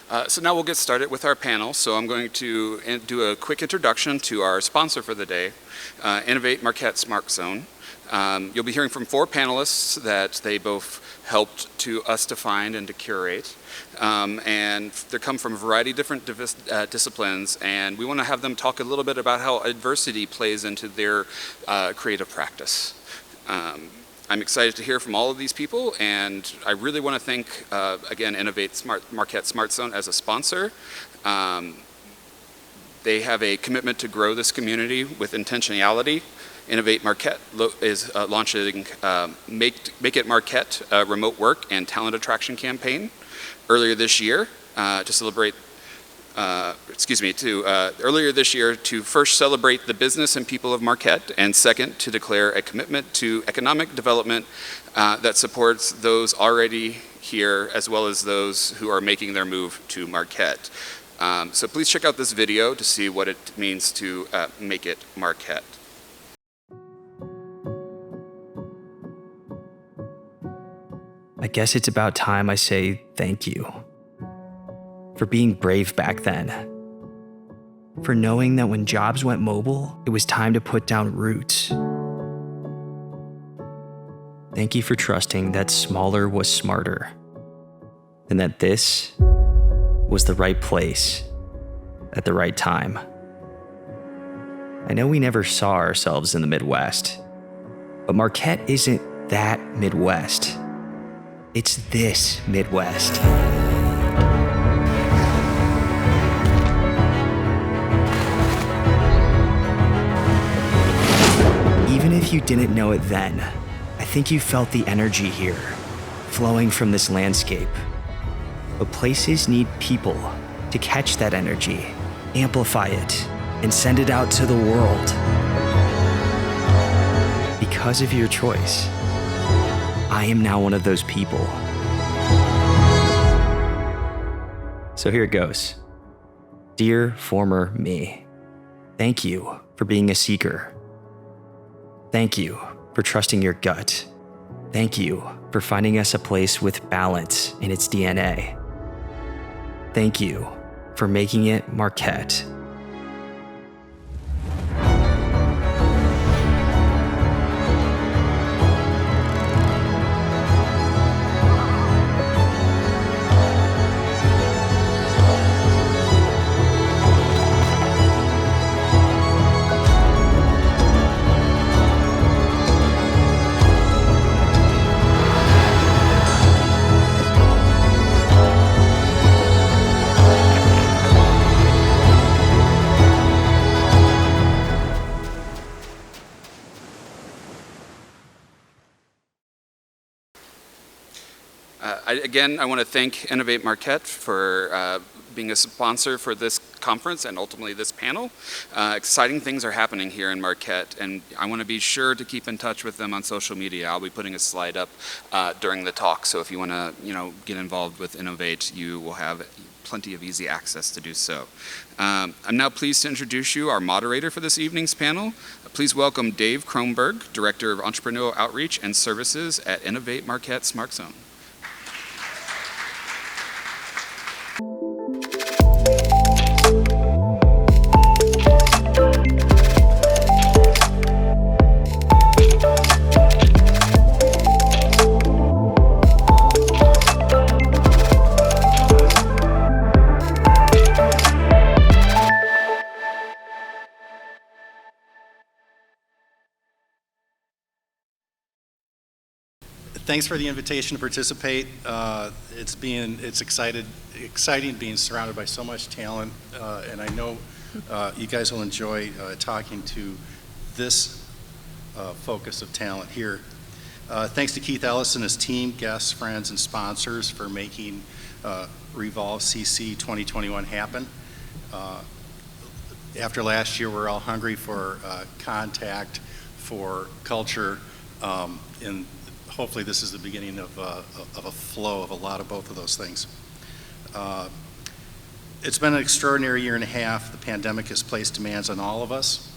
So now we'll get started with our panel. So I'm going to do a quick introduction to our sponsor for the day, INNOVATE MARQUETTE Smart Zone. You'll be hearing from 4 panelists that they both helped us to find and to curate. And they come from a variety of different disciplines, and we want to have them talk a little bit about how adversity plays into their creative practice. I'm excited to hear from all of these people, and I really want to thank, again, INNOVATE MARQUETTE Smart Zone as a sponsor. They have a commitment to grow this community with intentionality. INNOVATE MARQUETTE is launching Make It Marquette, a remote work and talent attraction campaign earlier this year to celebrate. Earlier this year to first celebrate the business and people of Marquette, and second, to declare a commitment to economic development that supports those already here as well as those who are making their move to Marquette. So please check out this video to see what it means to make it Marquette. I guess it's about time I say thank you. For being brave back then. For knowing that when jobs went mobile, it was time to put down roots. Thank you for trusting that smaller was smarter, and that this was the right place at the right time. I know we never saw ourselves in the Midwest, but Marquette isn't that Midwest. It's this Midwest. Even if you didn't know it then, I think you felt the energy here, flowing from this landscape. But places need people to catch that energy, amplify it, and send it out to the world. Because of your choice, I am now one of those people. So here it goes. Dear former me, thank you for being a seeker. Thank you for trusting your gut. Thank you for finding us a place with balance in its DNA. Thank you for making it Marquette. Again, I want to thank INNOVATE MARQUETTE for being a sponsor for this conference and ultimately this panel. Exciting things are happening here in Marquette, and I want to be sure to keep in touch with them on social media. I'll be putting a slide up during the talk, so if you want to, get involved with INNOVATE, you will have plenty of easy access to do so. I'm now pleased to introduce you our moderator for this evening's panel. Please welcome Dave Kronberg, Director of Entrepreneurial Outreach and Services at INNOVATE MARQUETTE Smart Zone. Thanks for the invitation to participate. It's exciting being surrounded by so much talent, and I know you guys will enjoy talking to this focus of talent here. Thanks to Keith Ellis and his team, guests, friends, and sponsors for making Revolve CC 2021 happen. After last year, we're all hungry for contact, for culture, and hopefully this is the beginning of a flow of a lot of both of those things. It's been an extraordinary year and a half. The pandemic has placed demands on all of us,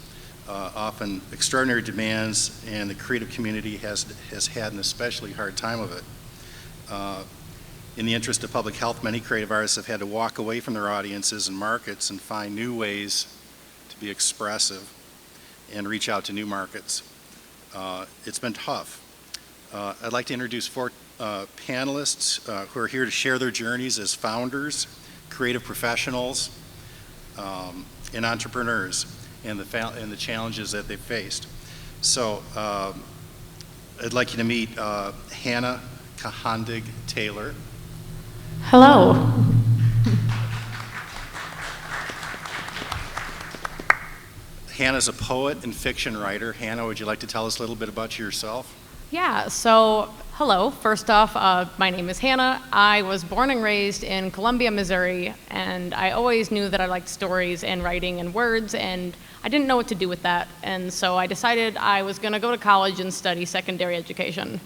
often extraordinary demands, and the creative community has had an especially hard time of it. In the interest of public health, many creative artists have had to walk away from their audiences and markets and find new ways to be expressive and reach out to new markets. It's been tough. I'd like to introduce four panelists who are here to share their journeys as founders, creative professionals, and entrepreneurs, and the challenges that they've faced. So I'd like you to meet Hannah Cajandig-Taylor. Hello. Hannah's a poet and fiction writer. Hannah, would you like to tell us a little bit about yourself? Yeah, so hello. First off, my name is Hannah. I was born and raised in Columbia, Missouri, and I always knew that I liked stories and writing and words, and I didn't know what to do with that. And so I decided I was going to go to college and study secondary education.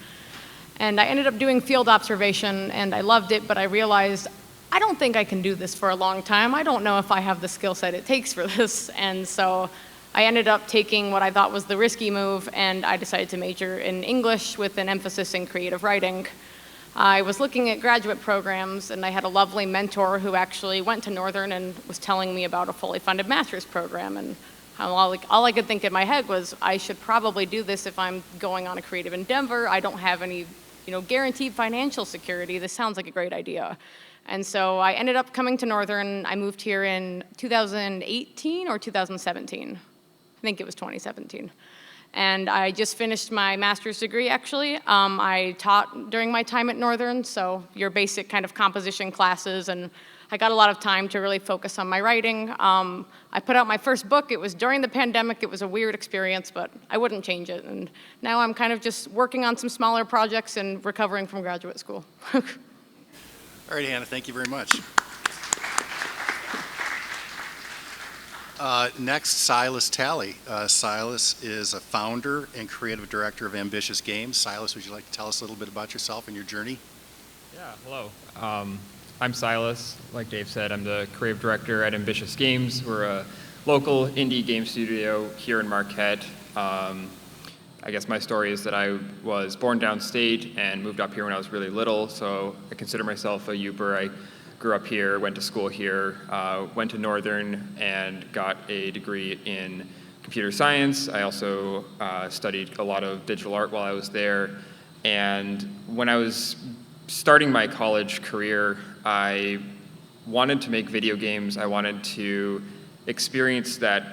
And I ended up doing field observation, and I loved it, but I realized I don't think I can do this for a long time. I don't know if I have the skill set it takes for this. And so I ended up taking what I thought was the risky move, and I decided to major in English with an emphasis in creative writing. I was looking at graduate programs, and I had a lovely mentor who actually went to Northern and was telling me about a fully funded master's program. And all I could think in my head was, I should probably do this if I'm going on a creative endeavor. I don't have any guaranteed financial security. This sounds like a great idea. And so I ended up coming to Northern. I moved here in 2018 or 2017. I think it was 2017. And I just finished my master's degree, actually. I taught during my time at Northern, so your basic kind of composition classes, and I got a lot of time to really focus on my writing. I put out my first book. It was during the pandemic. It was a weird experience, but I wouldn't change it. And now I'm kind of just working on some smaller projects and recovering from graduate school. All right, Hannah, thank you very much. Next, Silas Talley. Silas is a founder and creative director of Ambitious Games. Silas, would you like to tell us a little bit about yourself and your journey? Yeah, hello. I'm Silas. Like Dave said, I'm the creative director at Ambitious Games. We're a local indie game studio here in Marquette. I guess my story is that I was born downstate and moved up here when I was really little, so I consider myself a Uber. I grew up here, went to school here, went to Northern and got a degree in computer science. I also studied a lot of digital art while I was there. And when I was starting my college career, I wanted to make video games. I wanted to experience that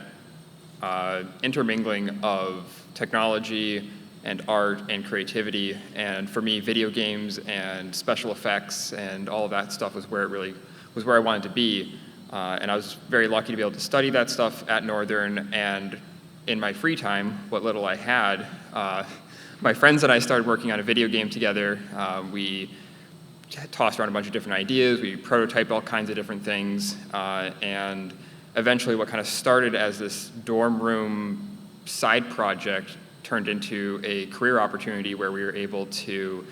intermingling of technology and art and creativity. And for me, video games and special effects and all of that stuff was where I wanted to be. And I was very lucky to be able to study that stuff at Northern. And in my free time, what little I had, my friends and I started working on a video game together. We tossed around a bunch of different ideas. We prototyped all kinds of different things. And eventually what kind of started as this dorm room side project turned into a career opportunity where we were able to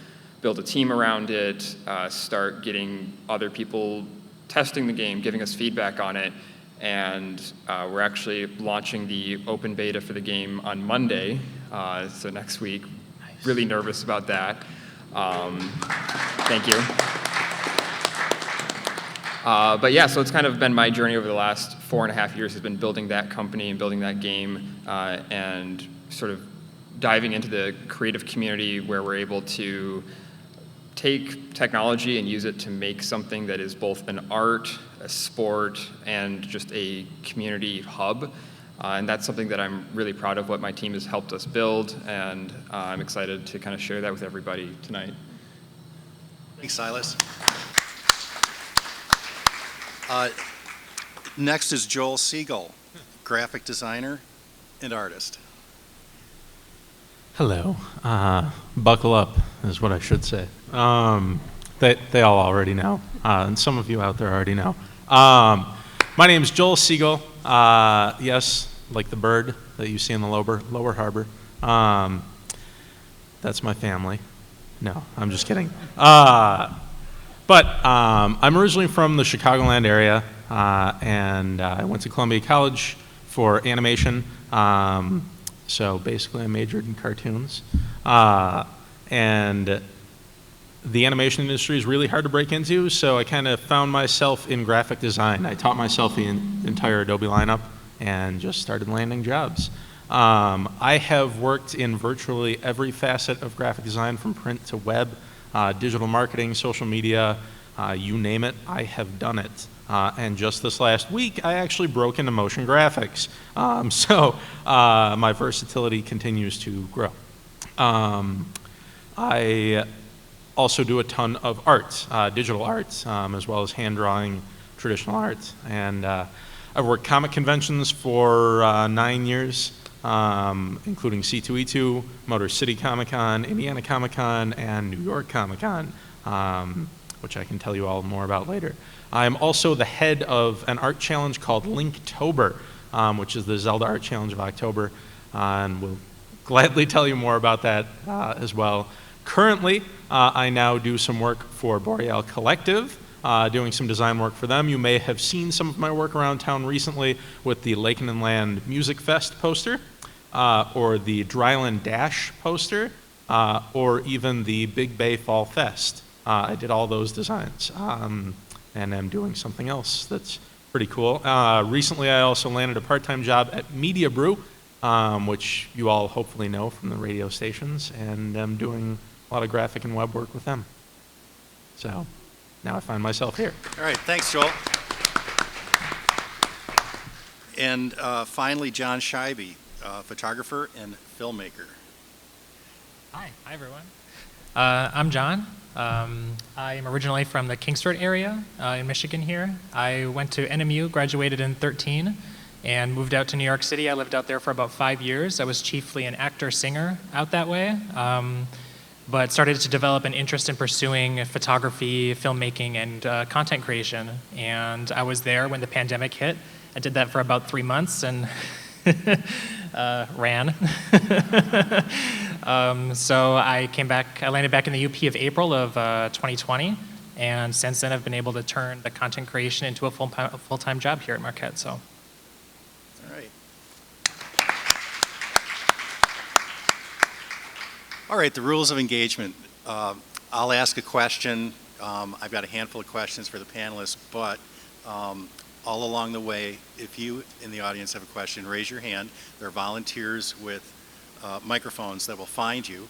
build a team around it, start getting other people testing the game, giving us feedback on it, and we're actually launching the open beta for the game on Monday, so next week. Nice. Really nervous about that. Thank you. But yeah, so it's kind of been my journey over the last 4.5 years has been building that company and building that game and sort of diving into the creative community where we're able to take technology and use it to make something that is both an art, a sport, and just a community hub. And that's something that I'm really proud of what my team has helped us build, and I'm excited to kind of share that with everybody tonight. Thanks, Silas. Next is Joel Siegel, graphic designer and artist. Hello. Buckle up is what I should say. They all already know, and some of you out there already know. My name is Joel Siegel. Yes, like the bird that you see in the lower harbor. That's my family. No, I'm just kidding. But I'm originally from the Chicagoland area, and I went to Columbia College for animation. So basically I majored in cartoons. And the animation industry is really hard to break into, so I kind of found myself in graphic design. I taught myself the entire Adobe lineup and just started landing jobs. I have worked in virtually every facet of graphic design, from print to web, digital marketing, social media, you name it, I have done it. And just this last week, I actually broke into motion graphics. So my versatility continues to grow. I also do a ton of art, digital art, as well as hand drawing, traditional art. And I've worked comic conventions for 9 years, including C2E2, Motor City Comic Con, Indiana Comic Con, and New York Comic Con, which I can tell you all more about later. I'm also the head of an art challenge called Linktober, which is the Zelda Art Challenge of October, and we'll gladly tell you more about that as well. Currently, I now do some work for Boreal Collective, doing some design work for them. You may have seen some of my work around town recently with the Lake and Land Music Fest poster, or the Dryland Dash poster, or even the Big Bay Fall Fest. I did all those designs, and I'm doing something else that's pretty cool. Recently, I also landed a part-time job at Media Brew, which you all hopefully know from the radio stations, and I'm doing a lot of graphic and web work with them. So now I find myself here. All right, thanks, Joel. And finally, John Scheibe, photographer and filmmaker. Hi everyone. I'm John. I am originally from the Kingsford area in Michigan here. I went to NMU, graduated in 2013, and moved out to New York City. I lived out there for about 5 years. I was chiefly an actor-singer out that way, but started to develop an interest in pursuing photography, filmmaking, and content creation. And I was there when the pandemic hit. I did that for about 3 months and ran. So I came back, I landed back in the UP of April of 2020, and since then I've been able to turn the content creation into a full-time job here at Marquette. So. All right. All right, the rules of engagement. I'll ask a question. I've got a handful of questions for the panelists, but all along the way, if you in the audience have a question, raise your hand. There are volunteers with microphones that will find you,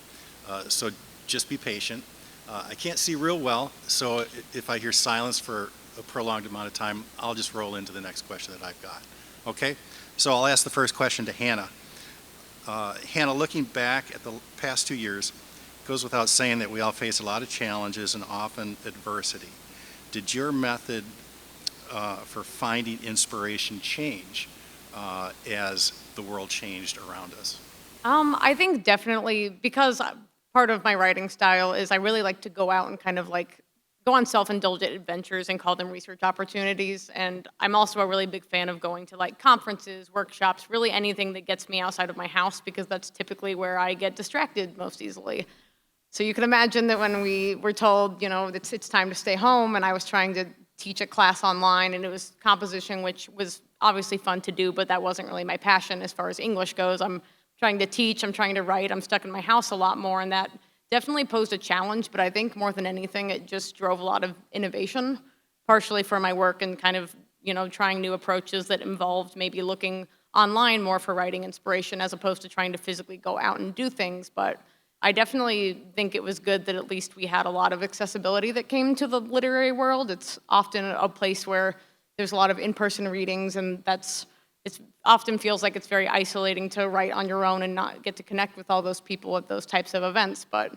so just be patient. I can't see real well, so if I hear silence for a prolonged amount of time, I'll just roll into the next question that I've got. Okay? So I'll ask the first question to Hannah. Hannah, looking back at the past 2 years, it goes without saying that we all face a lot of challenges and often adversity. Did your method for finding inspiration change as the world changed around us? I think definitely, because part of my writing style is I really like to go out and kind of like go on self-indulgent adventures and call them research opportunities. And I'm also a really big fan of going to like conferences, workshops, really anything that gets me outside of my house, because that's typically where I get distracted most easily. So you can imagine that when we were told, you know, it's time to stay home, and I was trying to teach a class online, and it was composition, which was obviously fun to do, but that wasn't really my passion as far as English goes. I'm trying to teach, I'm trying to write, I'm stuck in my house a lot more, and that definitely posed a challenge, but I think more than anything, it just drove a lot of innovation, partially for my work and kind of, you know, trying new approaches that involved maybe looking online more for writing inspiration as opposed to trying to physically go out and do things. But I definitely think it was good that at least we had a lot of accessibility that came to the literary world. It's often a place where there's a lot of in-person readings, and it often feels like it's very isolating to write on your own and not get to connect with all those people at those types of events. But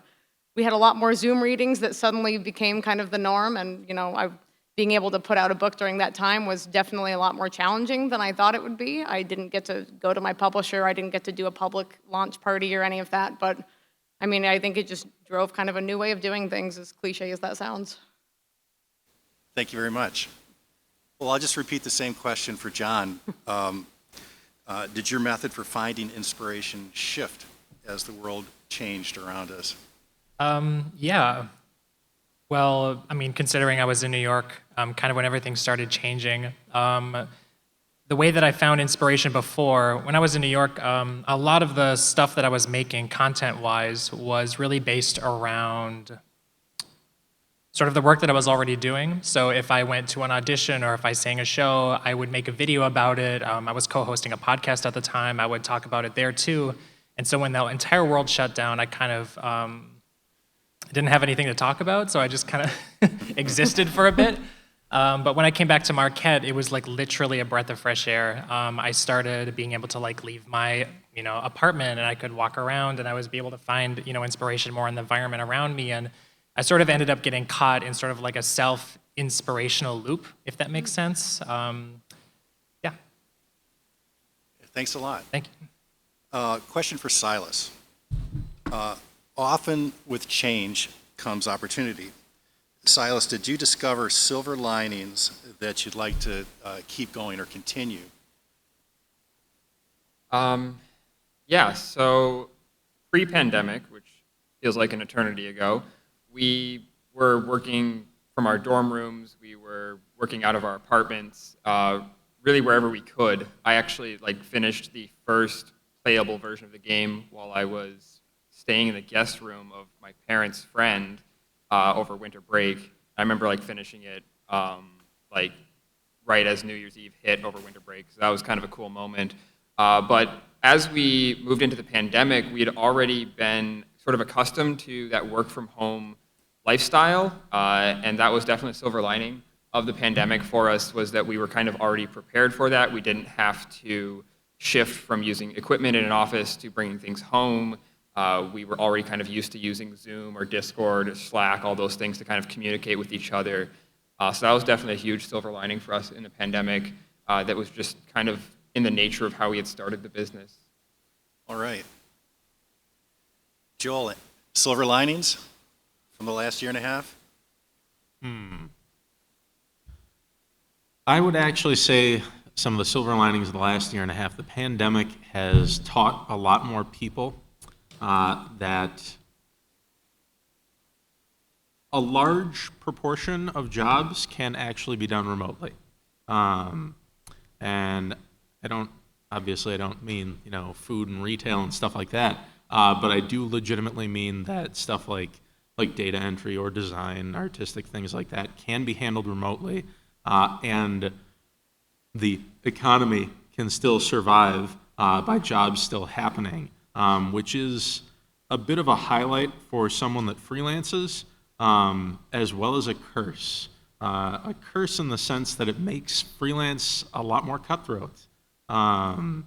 we had a lot more Zoom readings that suddenly became kind of the norm, and you know, being able to put out a book during that time was definitely a lot more challenging than I thought it would be. I didn't get to go to my publisher, I didn't get to do a public launch party or any of that, but I mean, I think it just drove kind of a new way of doing things, as cliche as that sounds. Thank you very much. Well, I'll just repeat the same question for John. Did your method for finding inspiration shift as the world changed around us? Yeah. Well, I mean, considering I was in New York, kind of when everything started changing, the way that I found inspiration before, when I was in New York, a lot of the stuff that I was making content-wise was really based around sort of the work that I was already doing. So if I went to an audition or if I sang a show, I would make a video about it. I was co-hosting a podcast at the time. I would talk about it there too. And so when the entire world shut down, I kind of didn't have anything to talk about, so I just kind of existed for a bit. But when I came back to Marquette, it was like literally a breath of fresh air. I started being able to like leave my apartment, and I could walk around, and I was able to find inspiration more in the environment around me. And I sort of ended up getting caught in sort of like a self-inspirational loop, if that makes sense. Yeah. Thanks a lot. Thank you. Question for Silas. Often with change comes opportunity. Silas, did you discover silver linings that you'd like to keep going or continue? Yeah, so pre-pandemic, which feels like an eternity ago, we were working from our dorm rooms, we were working out of our apartments, really wherever we could. I actually finished the first playable version of the game while I was staying in the guest room of my parents' friend over winter break. I remember finishing it right as New Year's Eve hit over winter break. So that was kind of a cool moment. But as we moved into the pandemic, we had already been sort of accustomed to that work from home lifestyle, and that was definitely a silver lining of the pandemic for us, was that we were kind of already prepared for that. We didn't have to shift from using equipment in an office to bringing things home. We were already kind of used to using Zoom or Discord or Slack, all those things to kind of communicate with each other. So that was definitely a huge silver lining for us in the pandemic. That was just kind of in the nature of how we had started the business. All right. Joel, silver linings from the last year and a half? I would actually say some of the silver linings of the last year and a half, the pandemic has taught a lot more people that a large proportion of jobs can actually be done remotely. And I don't mean, food and retail and stuff like that, but I do legitimately mean that stuff like data entry or design, artistic things like that can be handled remotely, and the economy can still survive by jobs still happening, which is a bit of a highlight for someone that freelances, as well as a curse. A curse in the sense that it makes freelance a lot more cutthroat. And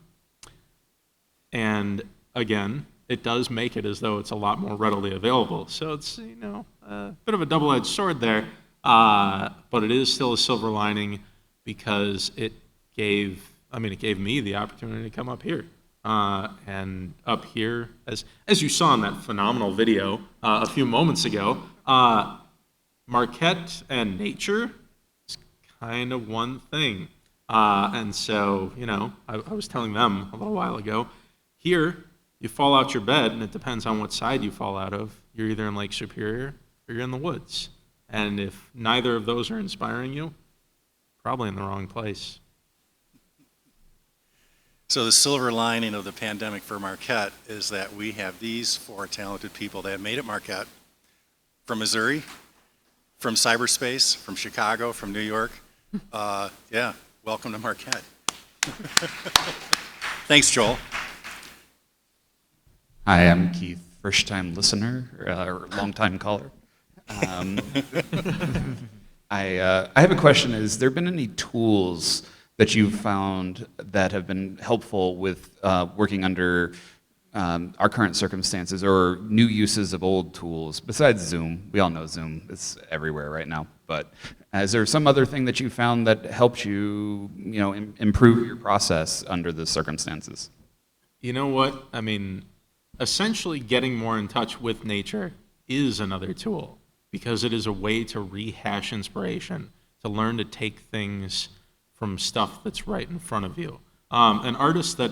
again, it does make it as though it's a lot more readily available. So it's, a bit of a double-edged sword there, but it is still a silver lining because it gave me the opportunity to come up here. And up here, as you saw in that phenomenal video a few moments ago, Marquette and nature is kind of one thing. And so, I was telling them a little while ago, here, you fall out your bed, and it depends on what side you fall out of. You're either in Lake Superior or you're in the woods. And if neither of those are inspiring you, probably in the wrong place. So the silver lining of the pandemic for Marquette is that we have these four talented people that have made it Marquette, from Missouri, from cyberspace, from Chicago, from New York. Yeah, welcome to Marquette. Thanks, Joel. Hi, I'm Keith, first-time listener, or long-time caller. I have a question. Has there been any tools that you've found that have been helpful with working under our current circumstances, or new uses of old tools besides Zoom? We all know Zoom is everywhere right now, but is there some other thing that you found that helped you, improve your process under the circumstances? You know what? Essentially getting more in touch with nature is another tool, because it is a way to rehash inspiration, to learn to take things from stuff that's right in front of you. An artist that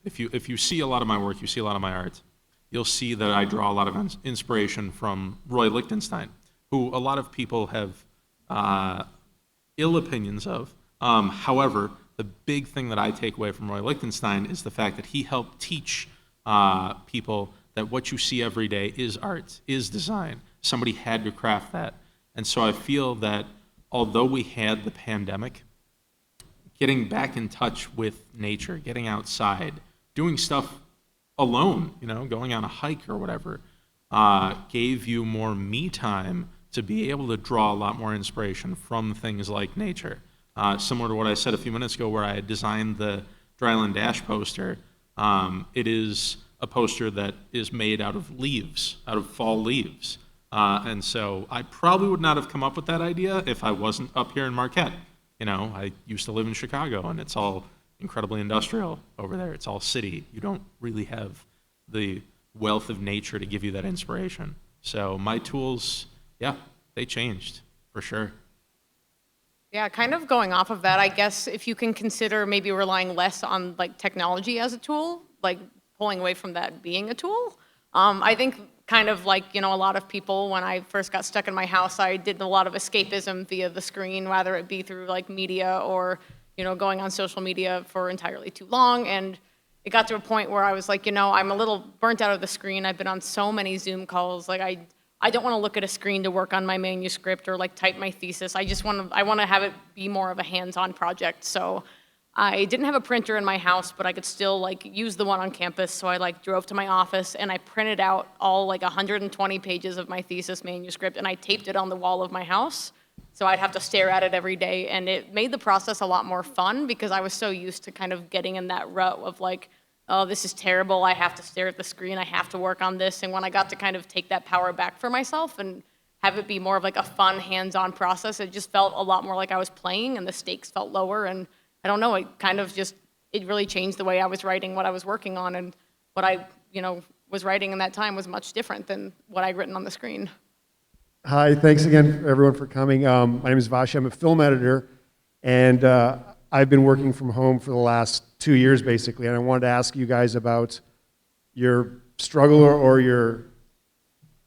if you see a lot of my work, you see a lot of my art, you'll see that I draw a lot of inspiration from Roy Lichtenstein, who a lot of people have ill opinions of. However, the big thing that I take away from Roy Lichtenstein is the fact that he helped teach people that what you see every day is art, is design, Somebody had to craft that. And so I feel that although we had the pandemic, getting back in touch with nature, getting outside, doing stuff alone, going on a hike or whatever, gave you more me time to be able to draw a lot more inspiration from things like nature. Similar to what I said a few minutes ago where I had designed the Dryland Dash poster, it is a poster that is made out of leaves, out of fall leaves. And so I probably would not have come up with that idea if I wasn't up here in Marquette. I used to live in Chicago, and it's all incredibly industrial over there. It's all city. You don't really have the wealth of nature to give you that inspiration. So my tools, yeah, they changed for sure. Yeah, kind of going off of that, I guess if you can consider maybe relying less on like technology as a tool, like pulling away from that being a tool. I think kind of like, a lot of people, when I first got stuck in my house, I did a lot of escapism via the screen, whether it be through like media or, going on social media for entirely too long. And it got to a point where I was like, I'm a little burnt out of the screen. I've been on so many Zoom calls. Like I don't want to look at a screen to work on my manuscript or like type my thesis. I want to have it be more of a hands-on project. So I didn't have a printer in my house, but I could still like use the one on campus. So I like drove to my office and I printed out all like 120 pages of my thesis manuscript and I taped it on the wall of my house. So I'd have to stare at it every day, and it made the process a lot more fun because I was so used to kind of getting in that rut of like, oh, this is terrible, I have to stare at the screen, I have to work on this. And when I got to kind of take that power back for myself and have it be more of like a fun, hands-on process, it just felt a lot more like I was playing and the stakes felt lower. And I don't know, it really changed the way I was writing what I was working on, and what I, was writing in that time was much different than what I'd written on the screen. Hi, thanks again everyone for coming. My name is Vashi, I'm a film editor, and I've been working from home for the last 2 years basically, and I wanted to ask you guys about your struggle or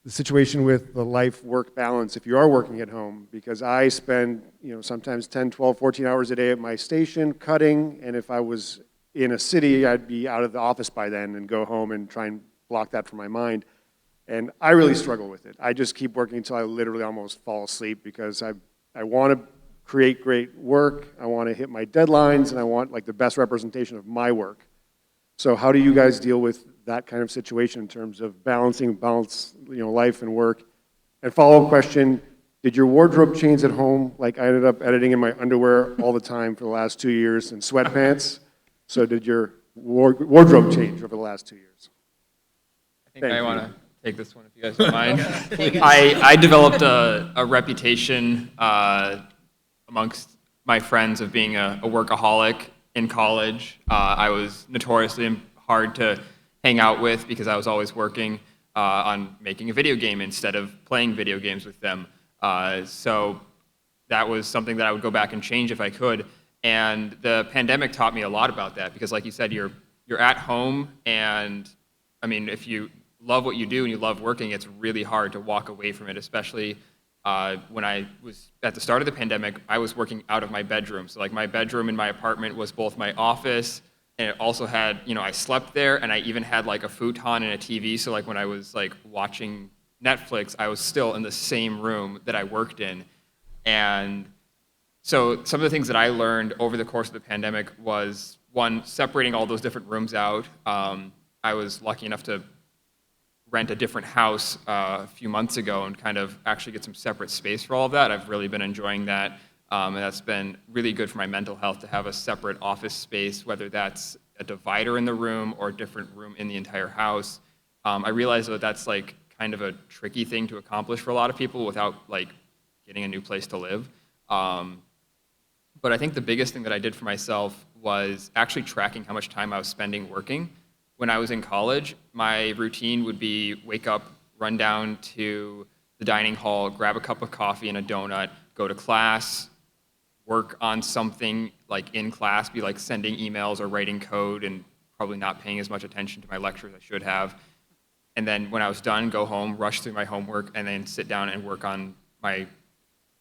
the situation with the life-work balance if you are working at home, because I spend sometimes 10, 12, 14 hours a day at my station cutting, and if I was in a city, I'd be out of the office by then and go home and try and block that from my mind. And I really struggle with it. I just keep working until I literally almost fall asleep because I want to create great work, I want to hit my deadlines, and I want like the best representation of my work. So how do you guys deal with that kind of situation in terms of balance, life and work? And follow-up question, did your wardrobe change at home? Like I ended up editing in my underwear all the time for the last 2 years and sweatpants. So did your wardrobe change over the last 2 years? I think I want to take this one if you guys don't mind. I developed a reputation amongst my friends of being a workaholic in college. I was notoriously hard to hang out with because I was always working on making a video game instead of playing video games with them. So that was something that I would go back and change if I could. And the pandemic taught me a lot about that because, like you said, you're at home, and I mean, if you love what you do and you love working, it's really hard to walk away from it, especially when I was at the start of the pandemic, I was working out of my bedroom. So like my bedroom in my apartment was both my office, and it also had, I slept there, and I even had like a futon and a TV. So like when I was like watching Netflix, I was still in the same room that I worked in. And so some of the things that I learned over the course of the pandemic was, one, separating all those different rooms out. I was lucky enough to rent a different house a few months ago and kind of actually get some separate space for all of that. I've really been enjoying that, and that's been really good for my mental health to have a separate office space, whether that's a divider in the room or a different room in the entire house. I realize that that's like kind of a tricky thing to accomplish for a lot of people without like getting a new place to live. But I think the biggest thing that I did for myself was actually tracking how much time I was spending working. When I was in college, my routine would be wake up, run down to the dining hall, grab a cup of coffee and a donut, go to class, work on something like in class, be like sending emails or writing code and probably not paying as much attention to my lectures as I should have. And then when I was done, go home, rush through my homework, and then sit down and work on my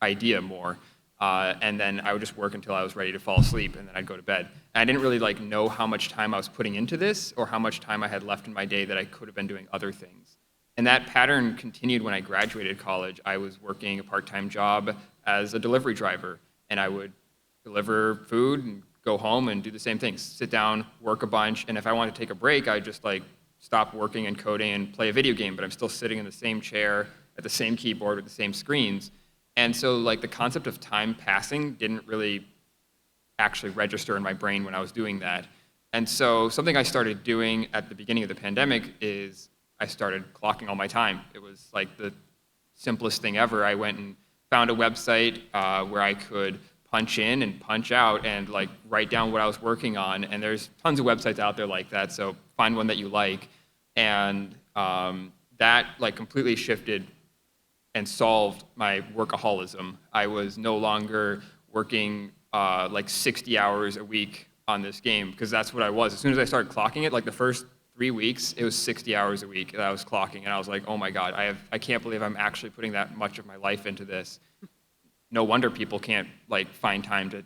idea more. And then I would just work until I was ready to fall asleep, and then I'd go to bed. And I didn't really like know how much time I was putting into this or how much time I had left in my day that I could have been doing other things. And that pattern continued when I graduated college. I was working a part-time job as a delivery driver, and I would deliver food and go home and do the same things, sit down, work a bunch, and if I wanted to take a break, I'd just like stop working and coding and play a video game, but I'm still sitting in the same chair at the same keyboard with the same screens. And so like the concept of time passing didn't really actually register in my brain when I was doing that. And so something I started doing at the beginning of the pandemic is I started clocking all my time. It was like the simplest thing ever. I went and found a website where I could punch in and punch out and like write down what I was working on. And there's tons of websites out there like that, so find one that you like. And that like completely shifted and solved my workaholism. I was no longer working like 60 hours a week on this game, because that's what I was. As soon as I started clocking it, like the first 3 weeks, it was 60 hours a week that I was clocking, and I was like, oh my God, I can't believe I'm actually putting that much of my life into this. No wonder people can't like find time to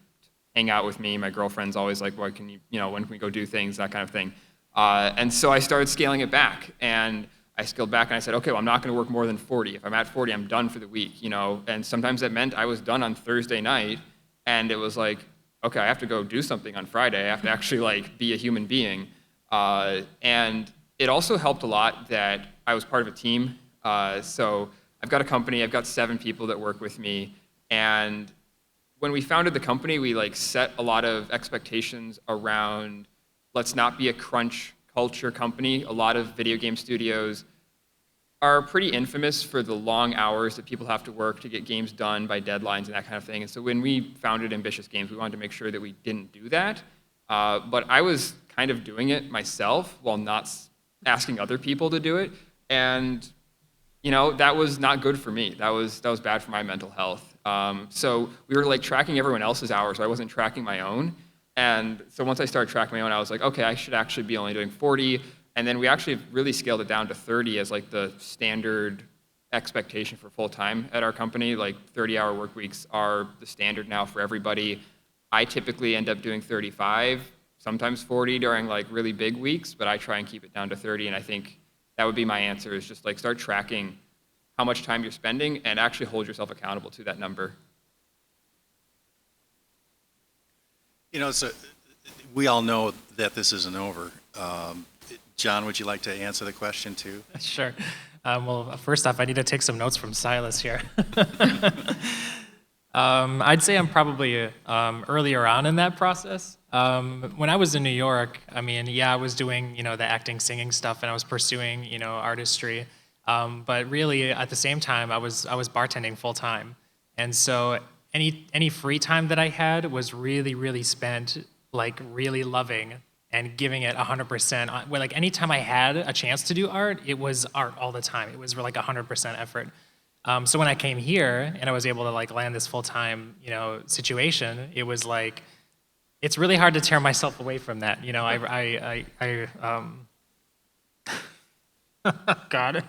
hang out with me. My girlfriend's always like, well, can you, when can we go do things, that kind of thing. And so I started scaling it back, and I scaled back and I said, okay, well, I'm not gonna work more than 40. If I'm at 40, I'm done for the week, And sometimes that meant I was done on Thursday night, and it was like, okay, I have to go do something on Friday. I have to actually like be a human being. And it also helped a lot that I was part of a team. So I've got a company, I've got 7 people that work with me. And when we founded the company, we like set a lot of expectations around, let's not be a crunch culture company. A lot of video game studios are pretty infamous for the long hours that people have to work to get games done by deadlines and that kind of thing. And so when we founded Ambitious Games, we wanted to make sure that we didn't do that. But I was kind of doing it myself while not asking other people to do it. And that was not good for me. That was bad for my mental health. So we were like tracking everyone else's hours. So I wasn't tracking my own. And so once I started tracking my own, I was like, okay, I should actually be only doing 40. And then we actually really scaled it down to 30 as like the standard expectation for full time at our company. Like 30-hour work weeks are the standard now for everybody. I typically end up doing 35, sometimes 40 during like really big weeks, but I try and keep it down to 30. And I think that would be my answer, is just like start tracking how much time you're spending and actually hold yourself accountable to that number. So we all know that this isn't over. John, would you like to answer the question too? Sure. Well, first off, I need to take some notes from Silas here. I'd say I'm probably earlier on in that process. When I was in New York, I was doing, the acting, singing stuff, and I was pursuing, artistry. But really, at the same time, I was bartending full time, and so any free time that I had was really, really spent like really loving and giving it 100%. Like anytime I had a chance to do art, it was art all the time. It was like 100% effort. So when I came here and I was able to like land this full-time, situation, it was like, it's really hard to tear myself away from that. God.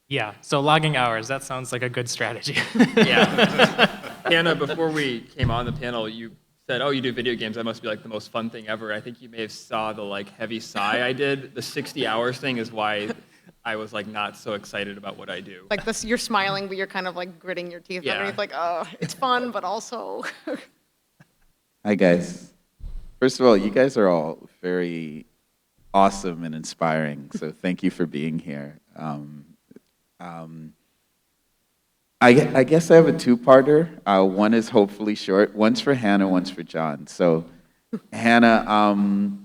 Yeah, so logging hours, that sounds like a good strategy. Yeah. Hannah, before we came on the panel, you said, oh, you do video games, that must be like the most fun thing ever. I think you may have saw the like heavy sigh I did. The 60 hours thing is why I was like not so excited about what I do. Like this, you're smiling, but you're kind of like gritting your teeth underneath, like, oh, it's fun, but also. Hi, guys. First of all, you guys are all very awesome and inspiring, so thank you for being here. I guess I have a two-parter. One is hopefully short. One's for Hannah, one's for John. So, Hannah,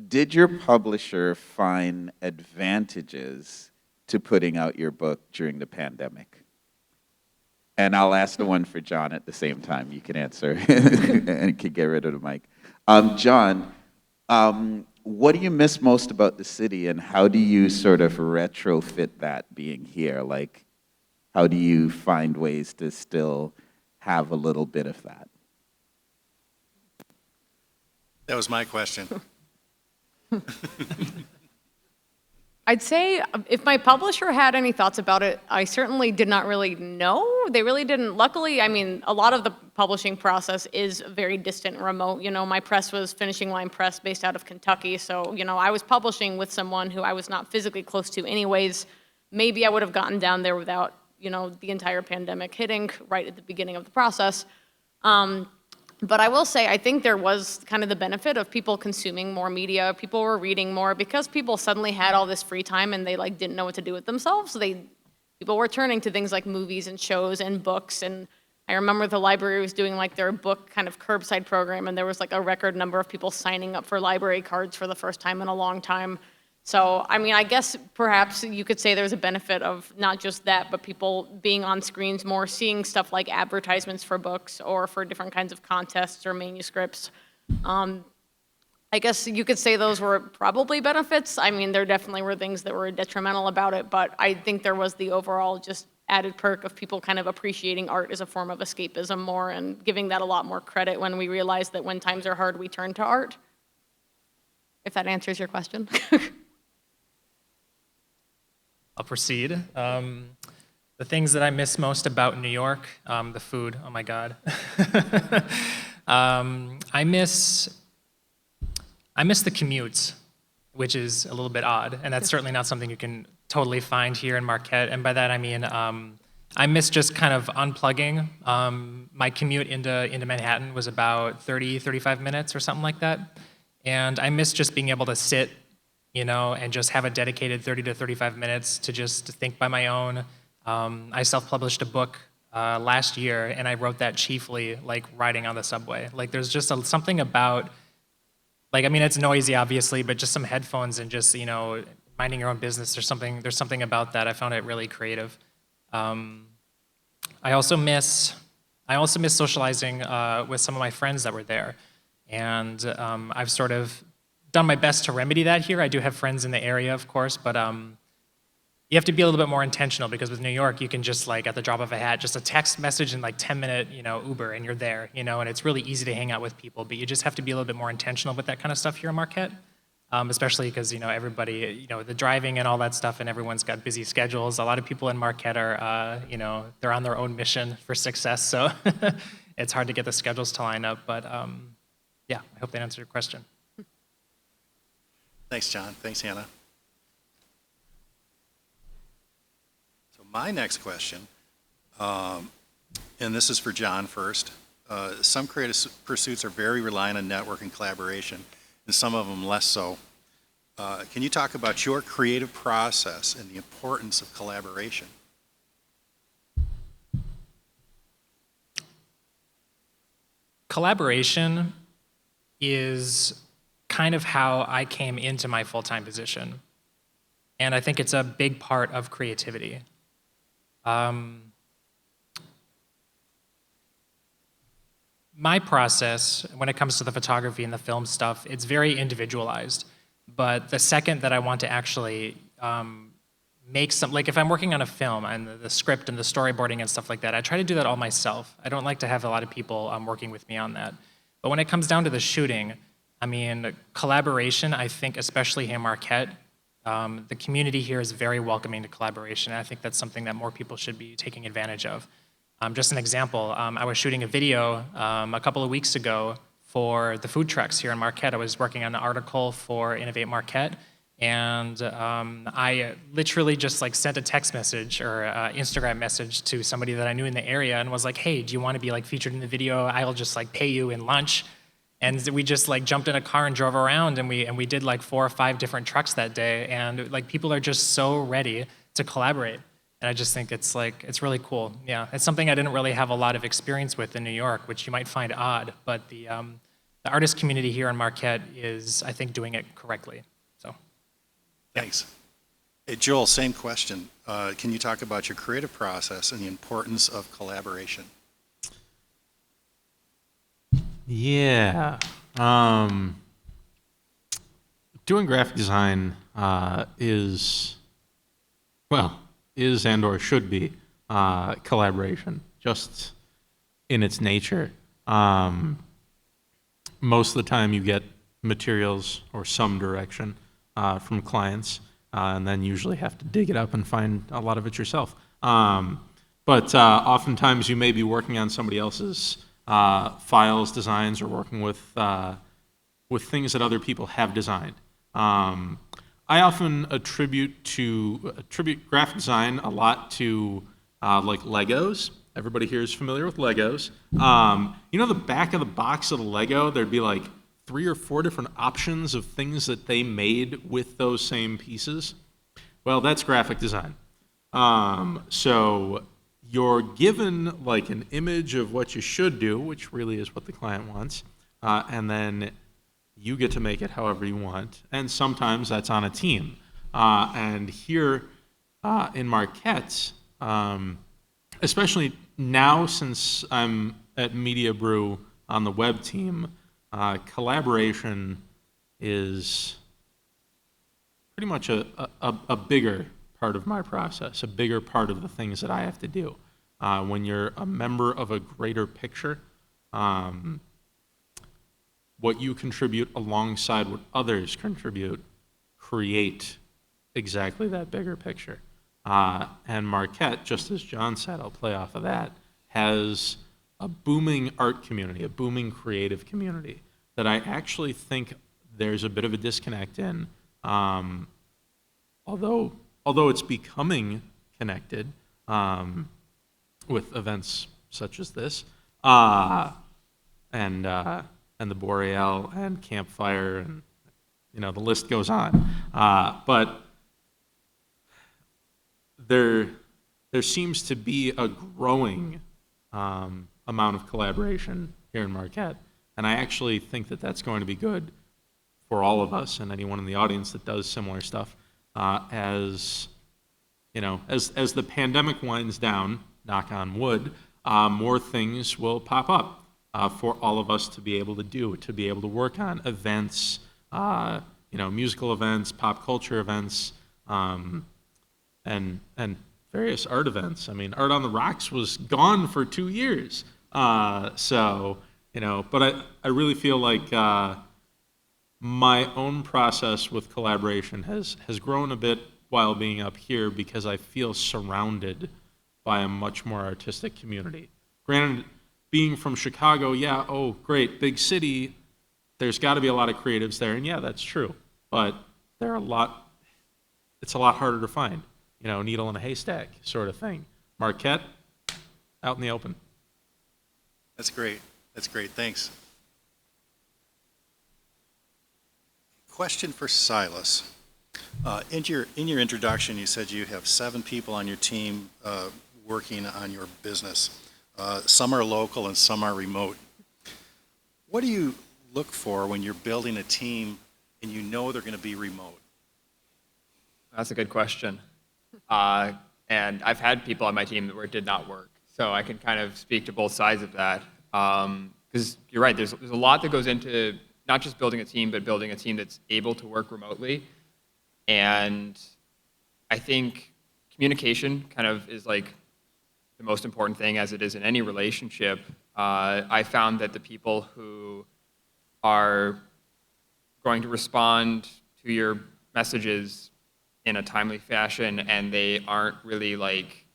did your publisher find advantages to putting out your book during the pandemic? And I'll ask the one for John at the same time. You can answer and can get rid of the mic. John, what do you miss most about the city, and how do you sort of retrofit that being here? Like, how do you find ways to still have a little bit of that? That was my question. I'd say if my publisher had any thoughts about it, I certainly did not really know. They really didn't. Luckily, a lot of the publishing process is very distant and remote. You know, my press was Finishing Line Press based out of Kentucky, so, you know, I was publishing with someone who I was not physically close to anyways. Maybe I would have gotten down there without, you know, the entire pandemic hitting right at the beginning of the process. But I will say, I think there was kind of the benefit of people consuming more media. People were reading more because people suddenly had all this free time and they like didn't know what to do with themselves. So people were turning to things like movies and shows and books. And I remember the library was doing like their book kind of curbside program, and there was like a record number of people signing up for library cards for the first time in a long time. So, I mean, I guess perhaps you could say there's a benefit of not just that, but people being on screens more, seeing stuff like advertisements for books or for different kinds of contests or manuscripts. I guess you could say those were probably benefits. I mean, there definitely were things that were detrimental about it, but I think there was the overall just added perk of people kind of appreciating art as a form of escapism more and giving that a lot more credit when we realize that when times are hard, we turn to art. If that answers your question. I'll proceed. The things that I miss most about New York, the food, oh my God. I miss the commutes, which is a little bit odd, and that's certainly not something you can totally find here in Marquette, and by that I mean, I miss just kind of unplugging. My commute into Manhattan was about 30, 35 minutes or something like that, and I miss just being able to sit, you know, and just have a dedicated 30 to 35 minutes to just think by my own. I self-published a book last year, and I wrote that chiefly like riding on the subway. Like there's just something about, like, I mean, it's noisy obviously, but just some headphones and just, you know, minding your own business. There's something about that. I found it really creative. I also miss socializing with some of my friends that were there, and I've sort of done my best to remedy that here. I do have friends in the area, of course, but you have to be a little bit more intentional, because with New York, you can just like at the drop of a hat, just a text message and like 10-minute, you know, Uber, and you're there, you know, and it's really easy to hang out with people, but you just have to be a little bit more intentional with that kind of stuff here in Marquette, especially because, you know, everybody, you know, the driving and all that stuff, and everyone's got busy schedules. A lot of people in Marquette are, you know, they're on their own mission for success, so it's hard to get the schedules to line up, but yeah, I hope that answered your question. Thanks, John. Thanks, Hannah. So my next question, and this is for John first. Some creative pursuits are very reliant on network and collaboration, and some of them less so. Can you talk about your creative process and the importance of collaboration? Collaboration is kind of how I came into my full-time position. And I think it's a big part of creativity. My process, when it comes to the photography and the film stuff, it's very individualized. But the second that I want to actually make some, like if I'm working on a film and the script and the storyboarding and stuff like that, I try to do that all myself. I don't like to have a lot of people working with me on that. But when it comes down to the shooting, I mean, collaboration, I think, especially here in Marquette, the community here is very welcoming to collaboration, and I think that's something that more people should be taking advantage of. Just an example, I was shooting a video a couple of weeks ago for the food trucks here in Marquette. I was working on an article for INNOVATE Marquette, and I literally just like sent a text message or Instagram message to somebody that I knew in the area and was like, hey, do you want to be like featured in the video? I'll just like pay you in lunch. And we just like jumped in a car and drove around, and we did like 4 or 5 different trucks that day, and like people are just so ready to collaborate. And I just think it's like, it's really cool. Yeah, it's something I didn't really have a lot of experience with in New York, which you might find odd, but the artist community here in Marquette is, I think, doing it correctly, so. Thanks. Hey, Joel, same question. Can you talk about your creative process and the importance of collaboration? Yeah. Doing graphic design is and or should be collaboration, just in its nature. Most of the time you get materials or some direction from clients, and then usually have to dig it up and find a lot of it yourself. But oftentimes you may be working on somebody else's files, designs, or working with things that other people have designed. I often attribute graphic design a lot to like Legos. Everybody here is familiar with Legos. You know the back of the box of the Lego, there'd be like 3 or 4 different options of things that they made with those same pieces. Well, that's graphic design. So you're given like an image of what you should do, which really is what the client wants, and then you get to make it however you want, and sometimes that's on a team. And here in Marquette, especially now since I'm at Media Brew on the web team, collaboration is pretty much a bigger part of my process, a bigger part of the things that I have to do. When you're a member of a greater picture, what you contribute alongside what others contribute create exactly that bigger picture. And Marquette, just as John said, I'll play off of that, has a booming art community, a booming creative community that I actually think there's a bit of a disconnect in. Although it's becoming connected with events such as this, and the Boreal and Campfire, and the list goes on. But there seems to be a growing amount of collaboration here in Marquette, and I actually think that that's going to be good for all of us and anyone in the audience that does similar stuff. As the pandemic winds down, knock on wood, more things will pop up for all of us to be able to work on events, musical events, pop culture events, and various art events. I mean, Art on the Rocks was gone for 2 years. But I really feel like my own process with collaboration has grown a bit while being up here because I feel surrounded by a much more artistic community. Granted, being from Chicago, great, big city, there's got to be a lot of creatives there, and yeah, that's true. But it's a lot harder to find, needle in a haystack sort of thing. Marquette, out in the open. That's great. Thanks. Question for Silas. In your introduction, you said you have 7 people on your team working on your business. Some are local and some are remote. What do you look for when you're building a team and you know they're going to be remote? That's a good question. And I've had people on my team where it did not work. So I can kind of speak to both sides of that. Because you're right, there's a lot that goes into not just building a team, but building a team that's able to work remotely. And I think communication kind of is like the most important thing, as it is in any relationship. I found that the people who are going to respond to your messages in a timely fashion, and they aren't really like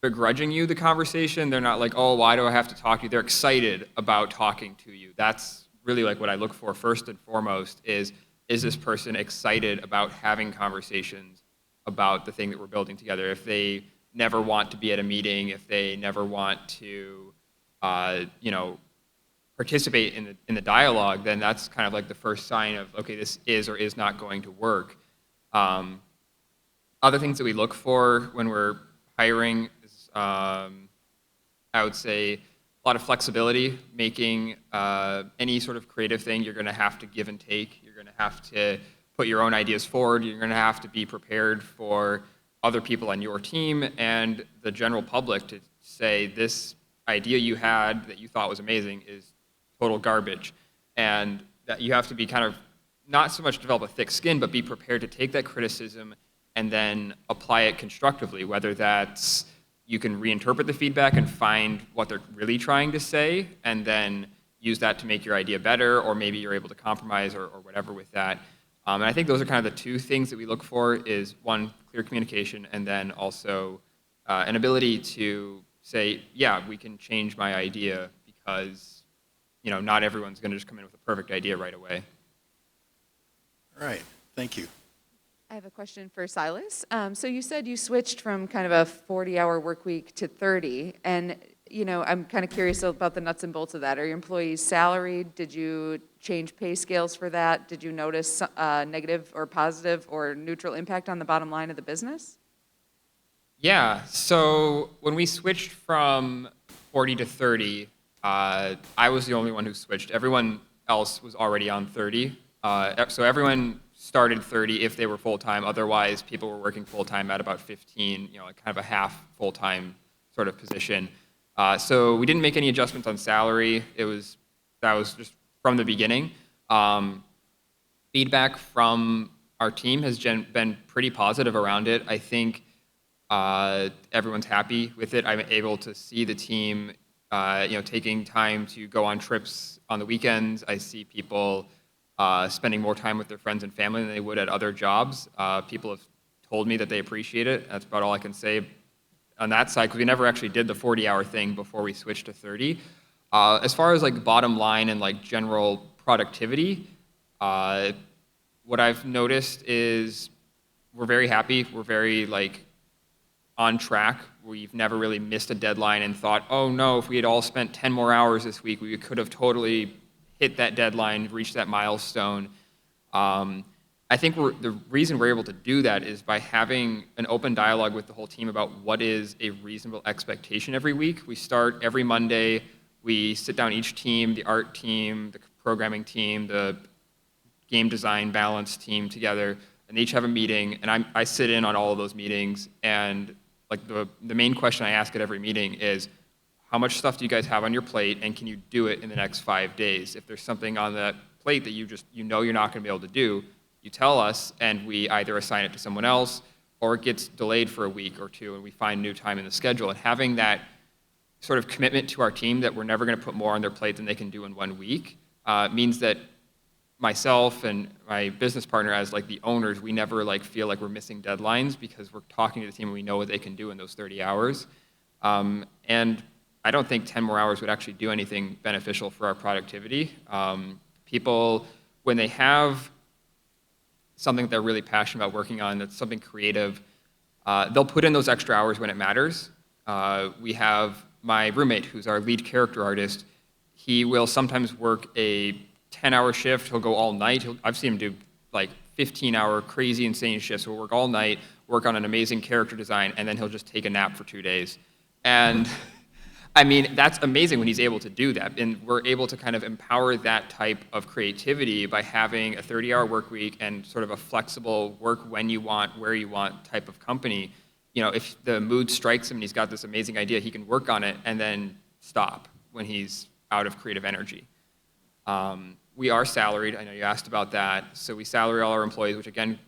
begrudging you the conversation. They're not like, oh, why do I have to talk to you? They're excited about talking to you. That's really like what I look for first and foremost is this person excited about having conversations about the thing that we're building together? If they never want to be at a meeting, if they never want to, participate in the dialogue, then that's kind of like the first sign of, okay, this is or is not going to work. Other things that we look for when we're hiring is, I would say, a lot of flexibility, making any sort of creative thing, you're going to have to give and take. You're going to have to put your own ideas forward. You're going to have to be prepared for other people on your team and the general public to say, this idea you had that you thought was amazing is total garbage. And that you have to be kind of, not so much develop a thick skin, but be prepared to take that criticism and then apply it constructively, whether that's you can reinterpret the feedback and find what they're really trying to say, and then use that to make your idea better, or maybe you're able to compromise or whatever with that. And I think those are kind of the 2 things that we look for is, 1, clear communication, and then also an ability to say, yeah, we can change my idea because, not everyone's going to just come in with a perfect idea right away. All right, thank you. I have a question for Silas. So you said you switched from kind of a 40-hour work week to 30, and I'm kind of curious about the nuts and bolts of that. Are your employees salaried? Did you change pay scales for that? Did you notice negative or positive or neutral impact on the bottom line of the business? Yeah, so when we switched from 40 to 30, I was the only one who switched. Everyone else was already on 30. So everyone started 30 if they were full-time. Otherwise, people were working full-time at about 15, like kind of a half full-time sort of position. So we didn't make any adjustments on salary. That was just from the beginning. Feedback from our team has been pretty positive around it. I think everyone's happy with it. I'm able to see the team, taking time to go on trips on the weekends. I see people spending more time with their friends and family than they would at other jobs. People have told me that they appreciate it. That's about all I can say on that side, because we never actually did the 40-hour thing before we switched to 30. As far as like bottom line and like general productivity, what I've noticed is we're very happy. We're very like on track. We've never really missed a deadline and thought, oh no, if we had all spent 10 more hours this week, we could have totally hit that deadline, reach that milestone. I think the reason we're able to do that is by having an open dialogue with the whole team about what is a reasonable expectation every week. We start every Monday. We sit down each team, the art team, the programming team, the game design balance team together, and they each have a meeting, and I sit in on all of those meetings, and like the main question I ask at every meeting is, how much stuff do you guys have on your plate, and can you do it in the next 5 days? If there's something on that plate that you're not going to be able to do, you tell us, and we either assign it to someone else, or it gets delayed for a week or two, and we find new time in the schedule. And having that sort of commitment to our team that we're never going to put more on their plate than they can do in 1 week means that myself and my business partner, as like the owners, we never like feel like we're missing deadlines because we're talking to the team and we know what they can do in those 30 hours. And I don't think 10 more hours would actually do anything beneficial for our productivity. People, when they have something that they're really passionate about working on, that's something creative, they'll put in those extra hours when it matters. We have my roommate, who's our lead character artist. He will sometimes work a 10-hour shift. He'll go all night. I've seen him do like 15-hour crazy, insane shifts. He'll work all night, work on an amazing character design, and then he'll just take a nap for 2 days. And I mean, that's amazing when he's able to do that. And we're able to kind of empower that type of creativity by having a 30-hour work week and sort of a flexible work when you want, where you want type of company. If the mood strikes him and he's got this amazing idea, he can work on it and then stop when he's out of creative energy. We are salaried. I know you asked about that. So we salary all our employees, which again,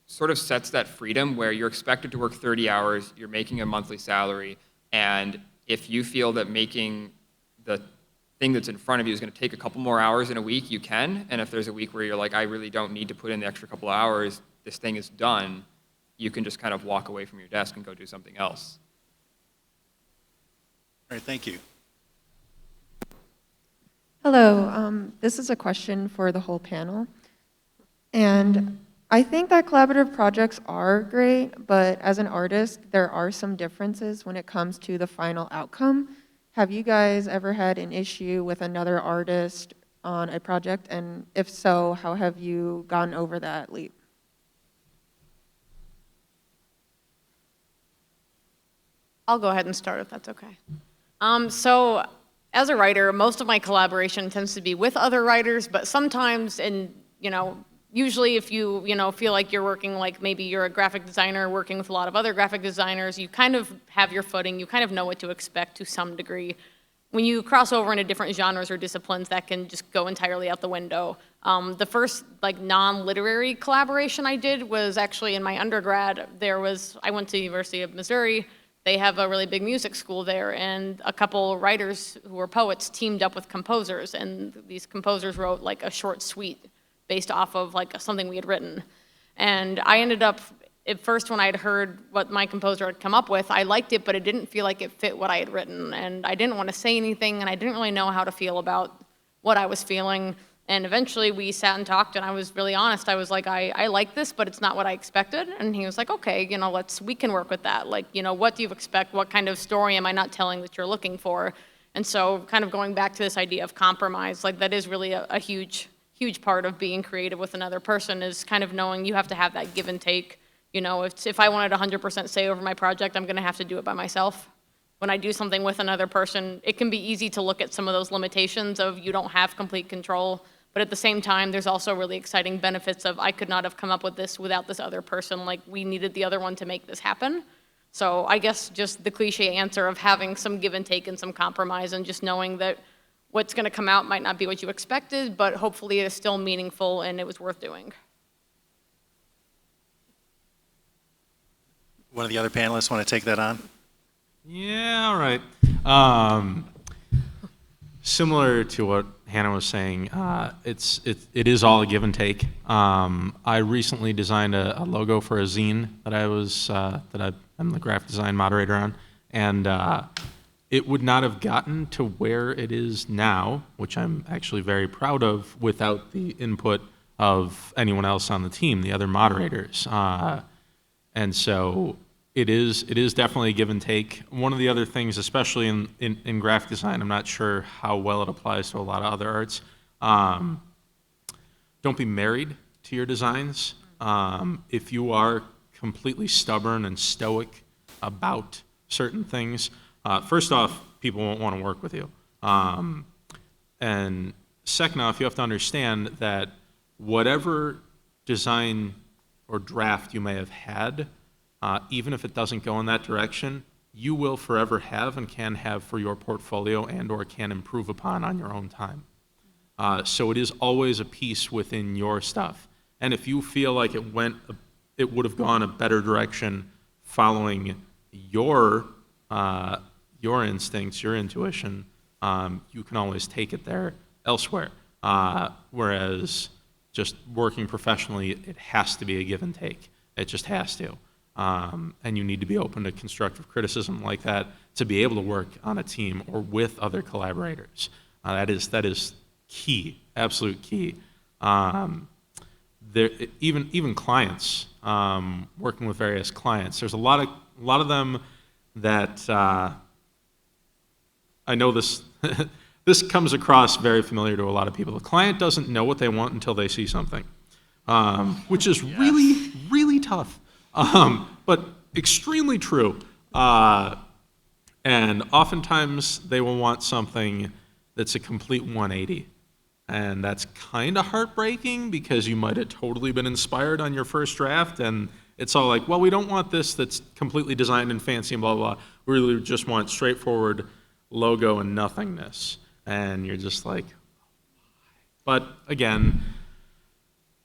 sort of sets that freedom where you're expected to work 30 hours, you're making a monthly salary, and if you feel that making the thing that's in front of you is going to take a couple more hours in a week, you can. And if there's a week where you're like, I really don't need to put in the extra couple of hours, this thing is done, you can just kind of walk away from your desk and go do something else. All right, thank you. Hello, this is a question for the whole panel. And I think that collaborative projects are great, but as an artist, there are some differences when it comes to the final outcome. Have you guys ever had an issue with another artist on a project? And if so, how have you gotten over that leap? I'll go ahead and start if that's okay. So as a writer, most of my collaboration tends to be with other writers, but sometimes, usually if you feel like you're working, like maybe you're a graphic designer working with a lot of other graphic designers, you kind of have your footing, you kind of know what to expect to some degree. When you cross over into different genres or disciplines, that can just go entirely out the window. The first non-literary collaboration I did was actually in my undergrad. I went to the University of Missouri. They have a really big music school there, and a couple writers who were poets teamed up with composers, and these composers wrote like a short suite based off of like something we had written. And I ended up at first when I had heard what my composer had come up with, I liked it, but it didn't feel like it fit what I had written. And I didn't want to say anything, and I didn't really know how to feel about what I was feeling. And eventually we sat and talked, and I was really honest. I was like, I like this, but it's not what I expected. And he was like, okay, you know, we can work with that. Like, you know, what do you expect? What kind of story am I not telling that you're looking for? And so kind of going back to this idea of compromise, like that is really a huge part of being creative with another person, is kind of knowing you have to have that give and take. You know, if I wanted 100% say over my project, I'm going to have to do it by myself. When I do something with another person, it can be easy to look at some of those limitations of you don't have complete control, but at the same time, there's also really exciting benefits of I could not have come up with this without this other person. Like, we needed the other one to make this happen. So I guess just the cliche answer of having some give and take and some compromise, and just knowing that what's going to come out might not be what you expected, but hopefully it is still meaningful and it was worth doing. One of the other panelists want to take that on? Yeah, all right. Similar to what Hannah was saying, it is all a give and take. I recently designed a logo for a zine that I'm the graphic design moderator on, and it would not have gotten to where it is now, which I'm actually very proud of, without the input of anyone else on the team, the other moderators. And so it is definitely a give and take. One of the other things, especially in graphic design, I'm not sure how well it applies to a lot of other arts. Don't be married to your designs. If you are completely stubborn and stoic about certain things, first off, people won't want to work with you. And second off, you have to understand that whatever design or draft you may have had, even if it doesn't go in that direction, you will forever have and can have for your portfolio and or can improve upon on your own time. So it is always a piece within your stuff. And if you feel like it would have gone a better direction following your instincts, your intuition, you can always take it there elsewhere. Whereas just working professionally, it has to be a give and take. It just has to. And you need to be open to constructive criticism like that to be able to work on a team or with other collaborators. That is key, absolute key. Even clients, working with various clients. There's a lot of them that I know this. This comes across very familiar to a lot of people. The client doesn't know what they want until they see something, which is really, really tough. But extremely true. And oftentimes they will want something that's a complete 180. And that's kind of heartbreaking because you might have totally been inspired on your first draft and it's all like, well, we don't want this that's completely designed and fancy and blah, blah, blah. We really just want straightforward logo and nothingness. And you're just like, but again,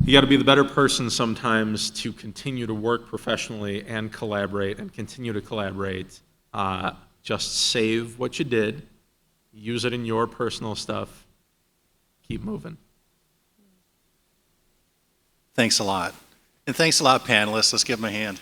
you got to be the better person sometimes to continue to work professionally and collaborate and continue to collaborate. Just save what you did, use it in your personal stuff, keep moving. Thanks a lot. And thanks a lot, panelists. Let's give them a hand.